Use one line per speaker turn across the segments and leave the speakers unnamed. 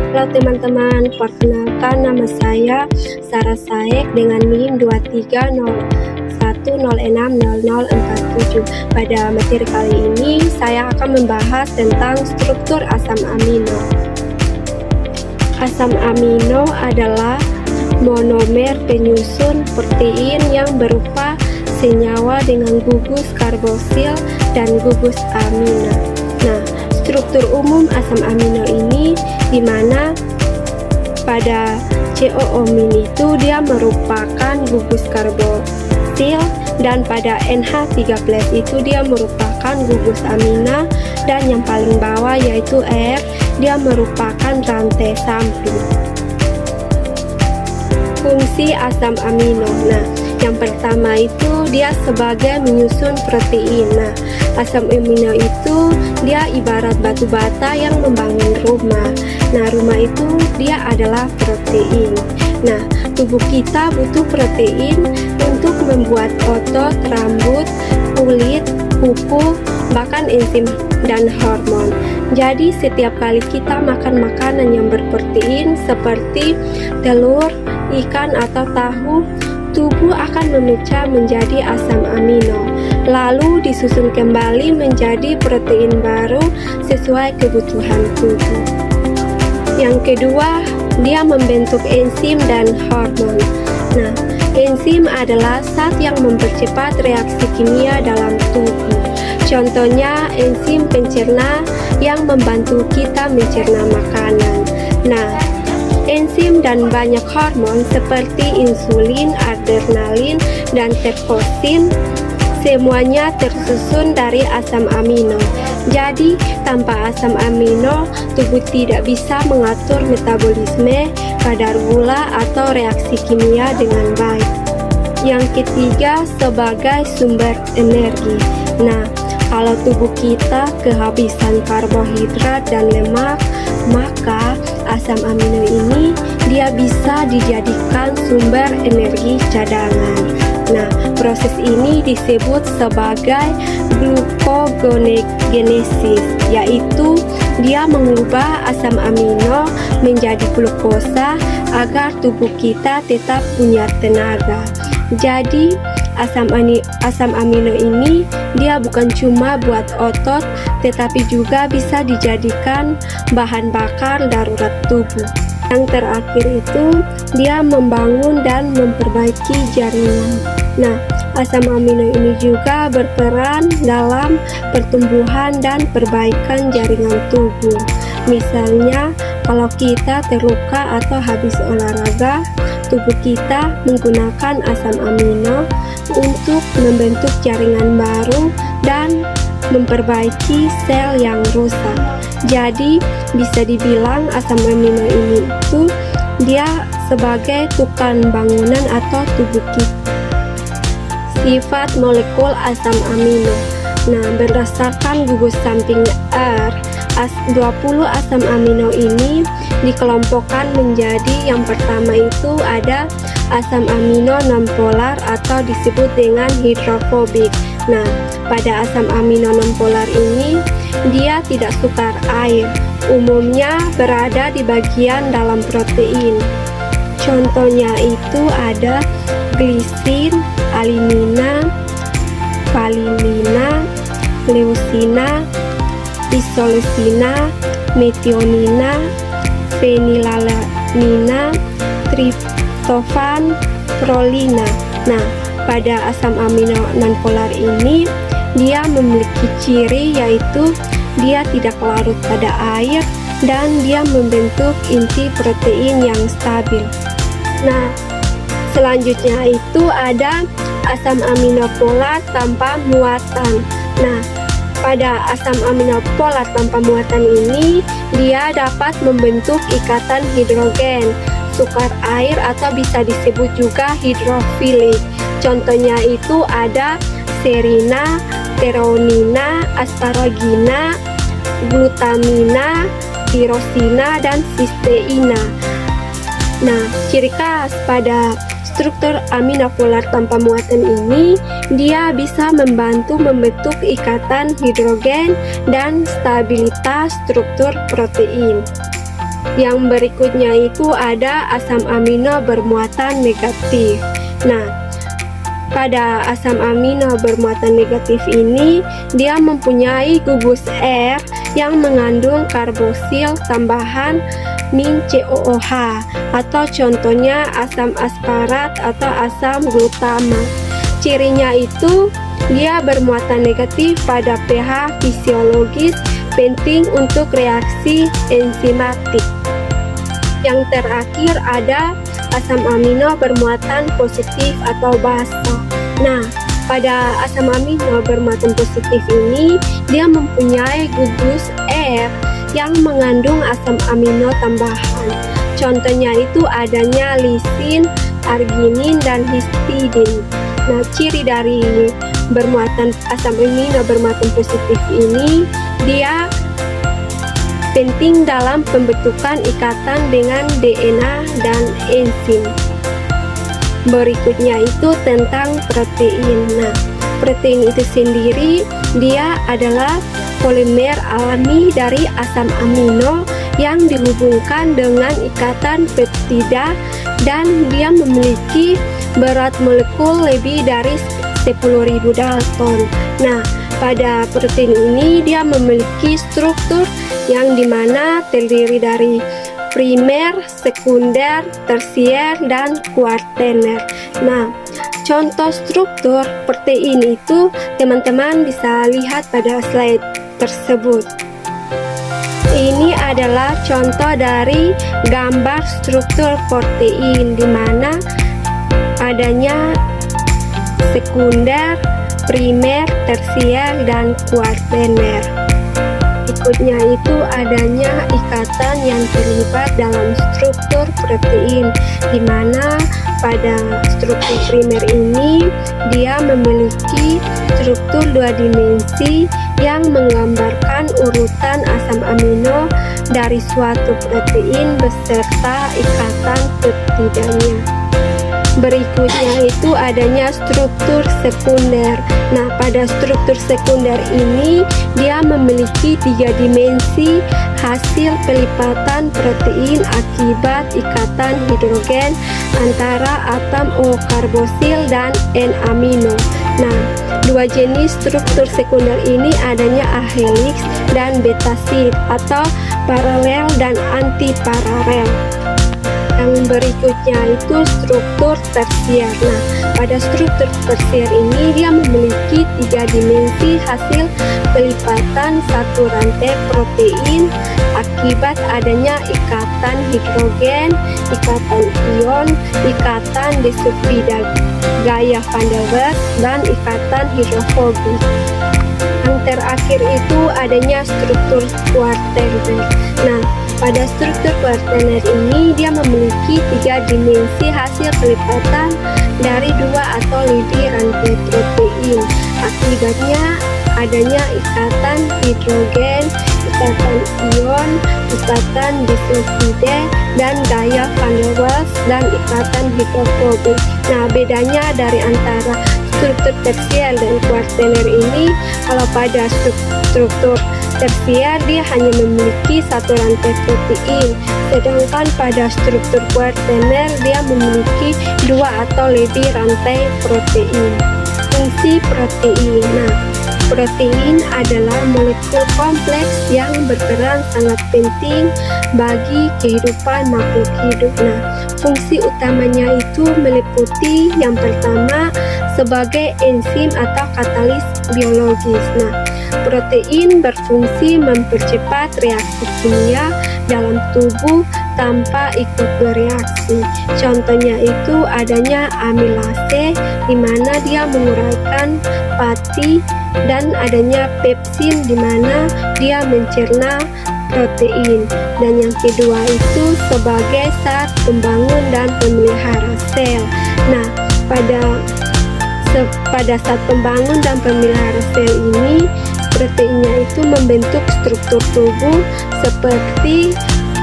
Halo teman-teman, perkenalkan nama saya Sarah Saek dengan NIM 2301060047. Pada materi kali ini saya akan membahas tentang struktur asam amino. Asam amino adalah monomer penyusun protein yang berupa senyawa dengan gugus karbosil dan gugus amina. Nah, struktur umum asam amino ini di mana pada COO- itu dia merupakan gugus karbosil dan pada NH13 itu dia merupakan gugus amina, dan yang paling bawah yaitu R dia merupakan rantai samping. Fungsi asam amino. Nah, yang pertama itu dia sebagai menyusun protein. Nah, asam amino itu dia ibarat batu bata yang membangun rumah. Nah, rumah itu dia adalah protein. Nah, tubuh kita butuh protein untuk membuat otot, rambut, kulit, kuku, bahkan enzim dan hormon. Jadi setiap kali kita makan makanan yang berprotein seperti telur, ikan atau tahu, tubuh akan memecah menjadi asam amino, lalu disusun kembali menjadi protein baru sesuai kebutuhan tubuh. Yang kedua, dia membentuk enzim dan hormon. Nah, enzim adalah zat yang mempercepat reaksi kimia dalam tubuh. Contohnya enzim pencerna yang membantu kita mencerna makanan. Nah, enzim dan banyak hormon seperti insulin, adrenalin, dan terposin semuanya tersusun dari asam amino. Jadi, tanpa asam amino, tubuh tidak bisa mengatur metabolisme, kadar gula, atau reaksi kimia dengan baik. Yang ketiga, sebagai sumber energi. Nah, kalau tubuh kita kehabisan karbohidrat dan lemak, maka asam amino ini dia bisa dijadikan sumber energi cadangan. Nah, proses ini disebut sebagai glucogenesis, yaitu dia mengubah asam amino menjadi glukosa agar tubuh kita tetap punya tenaga. Jadi, asam amino ini dia bukan cuma buat otot, tetapi juga bisa dijadikan bahan bakar darurat tubuh. Yang terakhir itu dia membangun dan memperbaiki jaringan. Nah, asam amino ini juga berperan dalam pertumbuhan dan perbaikan jaringan tubuh. Misalnya, kalau kita terluka atau habis olahraga, tubuh kita menggunakan asam amino untuk membentuk jaringan baru dan memperbaiki sel yang rusak. Jadi bisa dibilang asam amino ini itu dia sebagai tukang bangunan atau tubuh kita. Sifat molekul asam amino. Nah, berdasarkan gugus samping R, 20 asam amino ini dikelompokkan menjadi yang pertama itu ada asam amino nonpolar atau disebut dengan hidrofobik. Nah, pada asam amino nonpolar ini dia tidak sukar air, umumnya berada di bagian dalam protein. Contohnya itu ada glisin, alinina, valinina, leucina, isoleucina, metionina, fenilalanina, triptofan, prolina. Nah, pada asam amino nonpolar ini dia memiliki ciri yaitu dia tidak larut pada air dan dia membentuk inti protein yang stabil. Nah, selanjutnya itu ada asam amino polar tanpa muatan. Nah, pada asam amino polar tanpa muatan ini dia dapat membentuk ikatan hidrogen, sukar air atau bisa disebut juga hidrofilik. Contohnya itu ada serina, teronina, asparagina, glutamina, tirosina, dan sisteina. Nah, ciri khas pada struktur amino polar tanpa muatan ini dia bisa membantu membentuk ikatan hidrogen dan stabilitas struktur protein. Yang berikutnya itu ada asam amino bermuatan negatif. Nah, pada asam amino bermuatan negatif ini, dia mempunyai gugus R yang mengandung karbosil tambahan min COOH, atau contohnya asam asparat atau asam glutama. Cirinya itu dia bermuatan negatif pada pH fisiologis, penting untuk reaksi enzimatik. Yang terakhir ada asam amino bermuatan positif atau basa. Nah, pada asam amino bermuatan positif ini, dia mempunyai gugus R yang mengandung asam amino tambahan. Contohnya itu adanya lisin, arginin, dan histidin. Nah, ciri dari bermuatan asam amino bermuatan positif ini, dia penting dalam pembentukan ikatan dengan DNA dan enzim. Berikutnya itu tentang protein. Nah, protein itu sendiri dia adalah polimer alami dari asam amino yang dihubungkan dengan ikatan peptida, dan dia memiliki berat molekul lebih dari 10.000 Dalton. Nah, pada protein ini dia memiliki struktur yang dimana terdiri dari primer, sekunder, tersier, dan kuartener. Nah, contoh struktur protein itu teman-teman bisa lihat pada slide tersebut. Ini adalah contoh dari gambar struktur protein di mana adanya sekunder, primer, tersier, dan kuartener. Berikutnya itu adanya ikatan yang terlibat dalam struktur protein, di mana pada struktur primer ini dia memiliki struktur 2 dimensi yang menggambarkan urutan asam amino dari suatu protein beserta ikatan peptidanya. Berikutnya itu adanya struktur sekunder. Nah, pada struktur sekunder ini dia memiliki 3 dimensi hasil pelipatan protein akibat ikatan hidrogen antara atom O karbosil dan N-amino. Nah, 2 jenis struktur sekunder ini adanya ahelix dan betasid atau paralel dan antiparalel. Yang berikutnya itu struktur tersier. Nah, pada struktur tersier ini dia memiliki 3 dimensi hasil pelipatan satu rantai protein akibat adanya ikatan hidrogen, ikatan ion, ikatan disulfida gaya van der Waals, dan ikatan hidrofobik. Yang terakhir itu adanya struktur kuartener. Nah, pada struktur kuartener ini dia memiliki 3 dimensi hasil pelipatan dari 2 atau lebih rantai protein. Akibatnya adanya ikatan hidrogen, ikatan ion, ikatan disulfide, dan gaya van der Waals, dan ikatan hidrofobik. Nah, bedanya dari antara struktur tersier dan kuartener ini, kalau pada struktur tersier dia hanya memiliki satu rantai protein, sedangkan pada struktur kuartener dia memiliki 2 atau lebih rantai protein. Fungsi protein. Nah, protein adalah molekul kompleks yang berperan sangat penting bagi kehidupan makhluk hidup. Nah, fungsi utamanya itu meliputi yang pertama sebagai enzim atau katalis biologis. Nah, protein berfungsi mempercepat reaksi kimia dalam tubuh tanpa ikut bereaksi. Contohnya itu adanya amilase, di mana dia menguraikan pati, dan adanya pepsin, di mana dia mencerna protein. Dan yang kedua itu sebagai zat pembangun dan pemelihara sel. Nah, pada saat pembangun dan pemelihara sel ini, proteinnya itu membentuk struktur tubuh seperti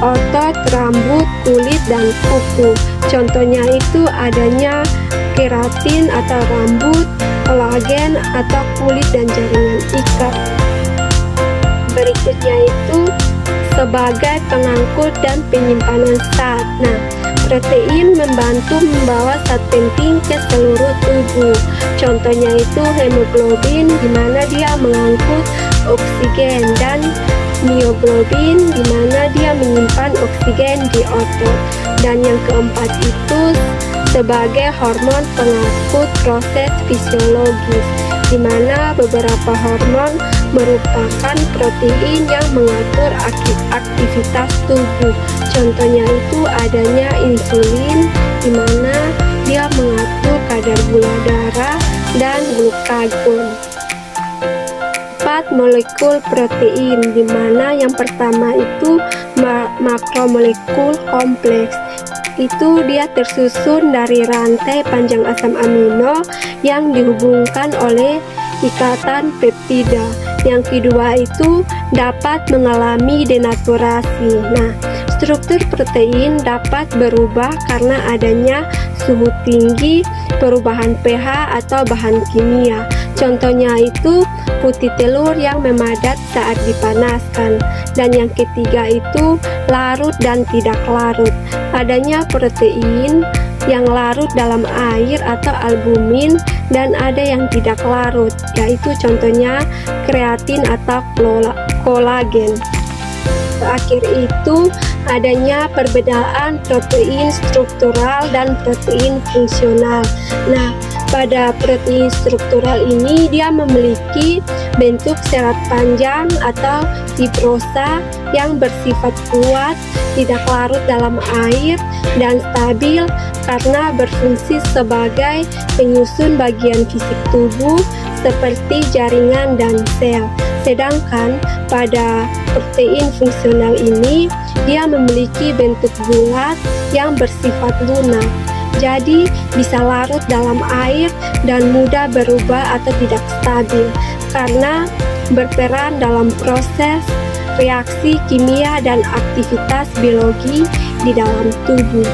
otot, rambut, kulit, dan kuku. Contohnya itu adanya keratin atau rambut, kolagen atau kulit dan jaringan ikat. Berikutnya itu sebagai pengangkut dan penyimpanan zat. Nah, protein membantu membawa zat penting ke seluruh tubuh. Contohnya itu hemoglobin, di mana dia mengangkut oksigen, dan mioglobin, di mana dia menyimpan oksigen di otot. Dan yang keempat itu sebagai hormon pengangkut proses fisiologis, di mana beberapa hormon merupakan protein yang mengatur aktivitas tubuh. Contohnya itu adanya insulin, di mana dia mengatur kadar gula darah dan glukagon. 4 molekul protein, di mana yang pertama itu makromolekul kompleks. Itu dia tersusun dari rantai panjang asam amino yang dihubungkan oleh ikatan peptida. Yang kedua itu dapat mengalami denaturasi. Nah, struktur protein dapat berubah karena adanya suhu tinggi, perubahan pH atau bahan kimia. Contohnya itu putih telur yang memadat saat dipanaskan. Dan yang ketiga itu larut dan tidak larut. Adanya protein yang larut dalam air atau albumin, dan ada yang tidak larut, yaitu contohnya kreatin atau kolagen. Terakhir itu adanya perbedaan protein struktural dan protein fungsional. Nah, pada protein struktural ini dia memiliki bentuk serat panjang atau fibrosa yang bersifat kuat, tidak larut dalam air, dan stabil karena berfungsi sebagai penyusun bagian fisik tubuh seperti jaringan dan sel. Sedangkan pada protein fungsional ini dia memiliki bentuk bulat yang bersifat lunak. Jadi bisa larut dalam air dan mudah berubah atau tidak stabil karena berperan dalam proses reaksi kimia dan aktivitas biologi di dalam tubuh.